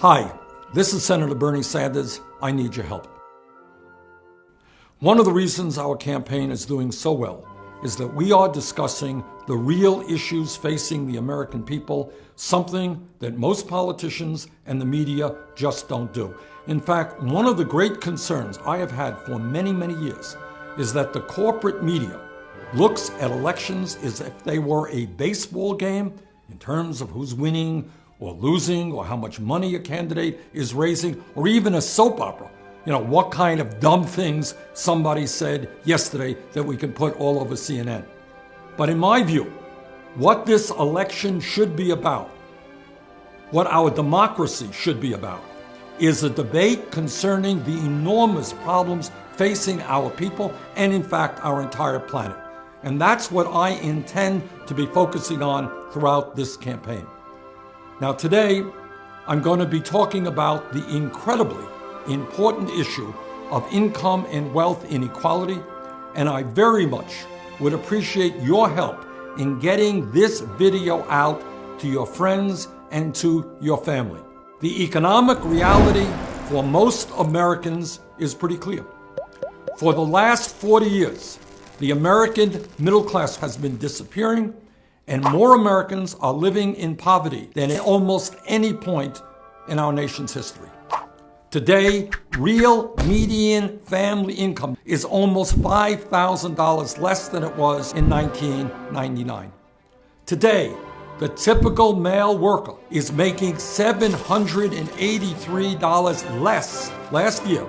Hi, this is Senator Bernie Sanders. I need your help. One of the reasons our campaign is doing so well is that we are discussing the real issues facing the American people, something that most politicians and the media just don't do. In fact, one of the great concerns I have had for many, many years is that the corporate media looks at elections as if they were a baseball game in terms of who's winning or losing, or how much money a candidate is raising, or even a soap opera. What kind of dumb things somebody said yesterday that we can put all over CNN. But in my view, what this election should be about, what our democracy should be about, is a debate concerning the enormous problems facing our people and, in fact, our entire planet. And that's what I intend to be focusing on throughout this campaign. Now today, I'm going to be talking about the incredibly important issue of income and wealth inequality, and I very much would appreciate your help in getting this video out to your friends and to your family. The economic reality for most Americans is pretty clear. For the last 40 years, the American middle class has been disappearing, and more Americans are living in poverty than at almost any point in our nation's history. Today, real median family income is almost $5,000 less than it was in 1999. Today, the typical male worker is making $783 less last year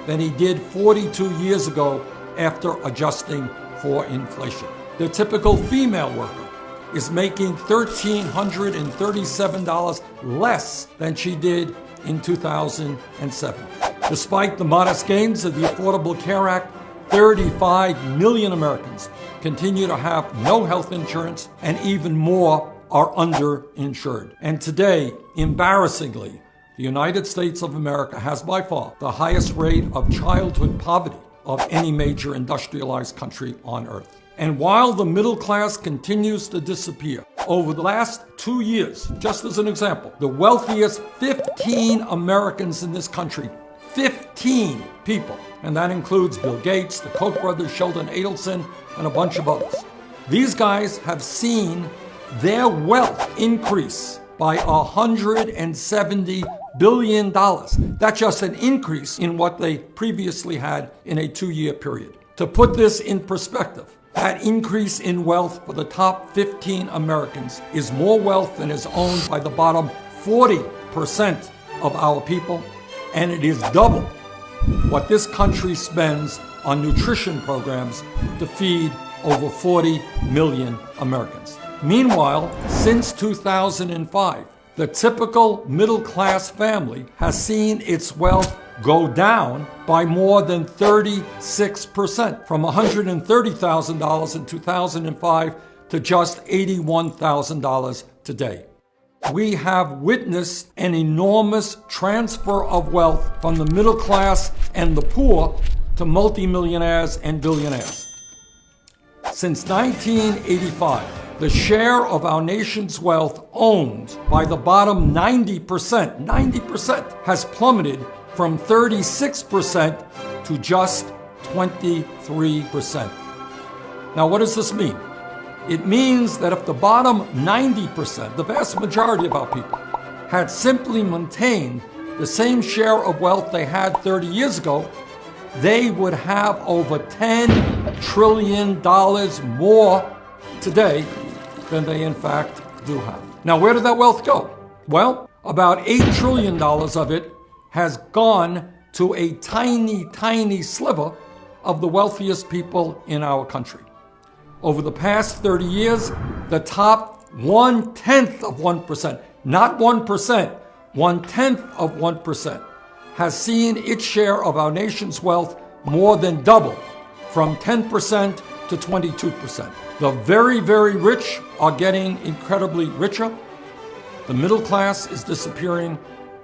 than he did 42 years ago after adjusting for inflation. The typical female worker is making $1,337 less than she did in 2007. Despite the modest gains of the Affordable Care Act, 35 million Americans continue to have no health insurance, and even more are underinsured. And today, embarrassingly, the United States of America has by far the highest rate of childhood poverty of any major industrialized country on earth. And while the middle class continues to disappear, over the last 2 years, just as an example, the wealthiest 15 Americans in this country, 15 people, and that includes Bill Gates, the Koch brothers, Sheldon Adelson, and a bunch of others. These guys have seen their wealth increase by $170 billion. That's just an increase in what they previously had in a 2-year period. To put this in perspective, that increase in wealth for the top 15 Americans is more wealth than is owned by the bottom 40% of our people, and it is double what this country spends on nutrition programs to feed over 40 million Americans. Meanwhile, since 2005, the typical middle-class family has seen its wealth go down by more than 36%, from $130,000 in 2005 to just $81,000 today. We have witnessed an enormous transfer of wealth from the middle class and the poor to multimillionaires and billionaires. Since 1985, the share of our nation's wealth owned by the bottom 90% has plummeted from 36% to just 23%. Now, what does this mean? It means that if the bottom 90%, the vast majority of our people, had simply maintained the same share of wealth they had 30 years ago, they would have over $10 trillion more today than they in fact do have. Now, where did that wealth go? Well, about $8 trillion of it has gone to a tiny sliver of the wealthiest people in our country. Over the past 30 years, the top 1/10 of 1%, not 1%, 1/10 of 1%, has seen its share of our nation's wealth more than double, from 10% to 22%. The very, very rich are getting incredibly richer, the middle class is disappearing,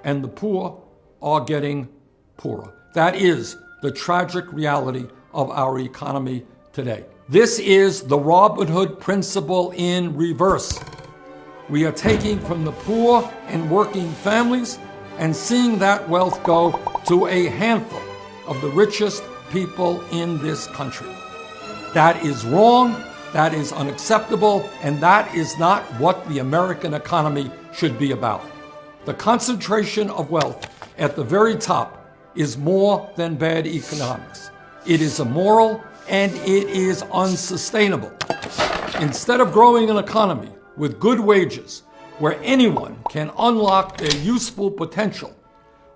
and the poor are getting poorer. That is the tragic reality of our economy today. This is the Robin Hood principle in reverse. We are taking from the poor and working families and seeing that wealth go to a handful of the richest people in this country. That is wrong, that is unacceptable, and that is not what the American economy should be about. The concentration of wealth at the very top is more than bad economics. It is immoral and it is unsustainable. Instead of growing an economy with good wages where anyone can unlock their useful potential,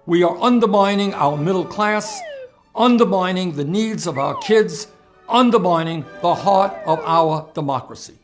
we are undermining our middle class, undermining the needs of our kids, undermining the heart of our democracy.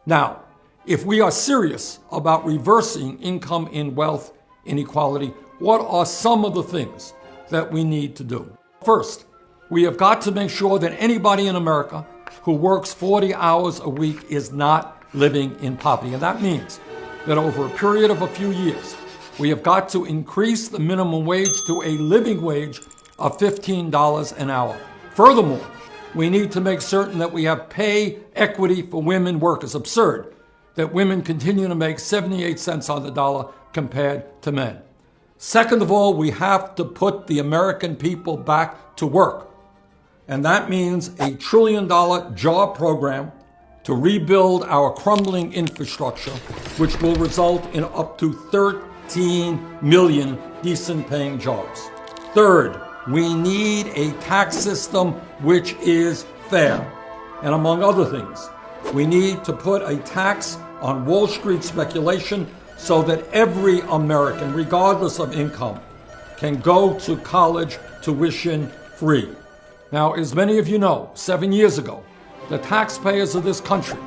Now, if we are serious about reversing income and wealth inequality, what are some of the things that we need to do? First, we have got to make sure that anybody in America who works 40 hours a week is not living in poverty. And that means that over a period of a few years, we have got to increase the minimum wage to a living wage of $15 an hour. Furthermore, we need to make certain that we have pay equity for women workers. Absurd that women continue to make 78 cents on the dollar compared to men. Second of all, we have to put the American people back to work. And that means $1 trillion job program to rebuild our crumbling infrastructure, which will result in up to 13 million decent paying jobs. Third, we need a tax system which is fair. And among other things, we need to put a tax on Wall Street speculation so that every American, regardless of income, can go to college tuition free. Now, as many of you know, 7 years ago, the taxpayers of this country,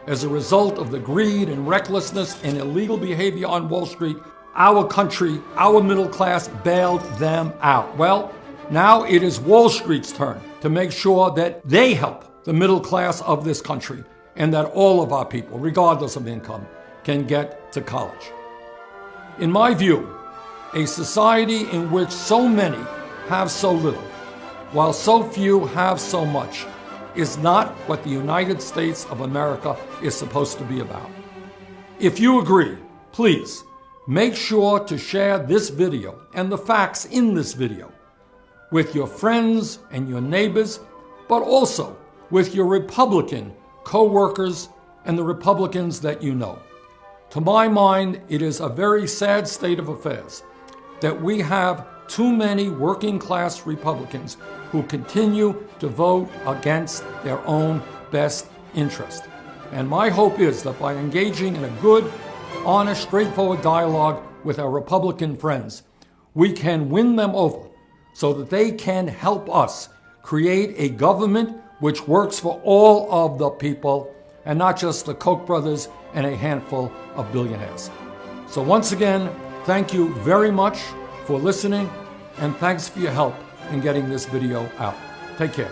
as a result of the greed and recklessness and illegal behavior on Wall Street, our country, our middle class bailed them out. Well, now it is Wall Street's turn to make sure that they help the middle class of this country and that all of our people, regardless of income, can get to college. In my view, a society in which so many have so little, while so few have so much, is not what the United States of America is supposed to be about. If you agree, please make sure to share this video and the facts in this video with your friends and your neighbors, but also with your Republican co-workers and the Republicans that you know. To my mind, it is a very sad state of affairs that we have too many working class Republicans who continue to vote against their own best interest. And my hope is that by engaging in a good, honest, straightforward dialogue with our Republican friends, we can win them over so that they can help us create a government which works for all of the people and not just the Koch brothers and a handful of billionaires. So once again, thank you very much for listening, and thanks for your help in getting this video out. Take care.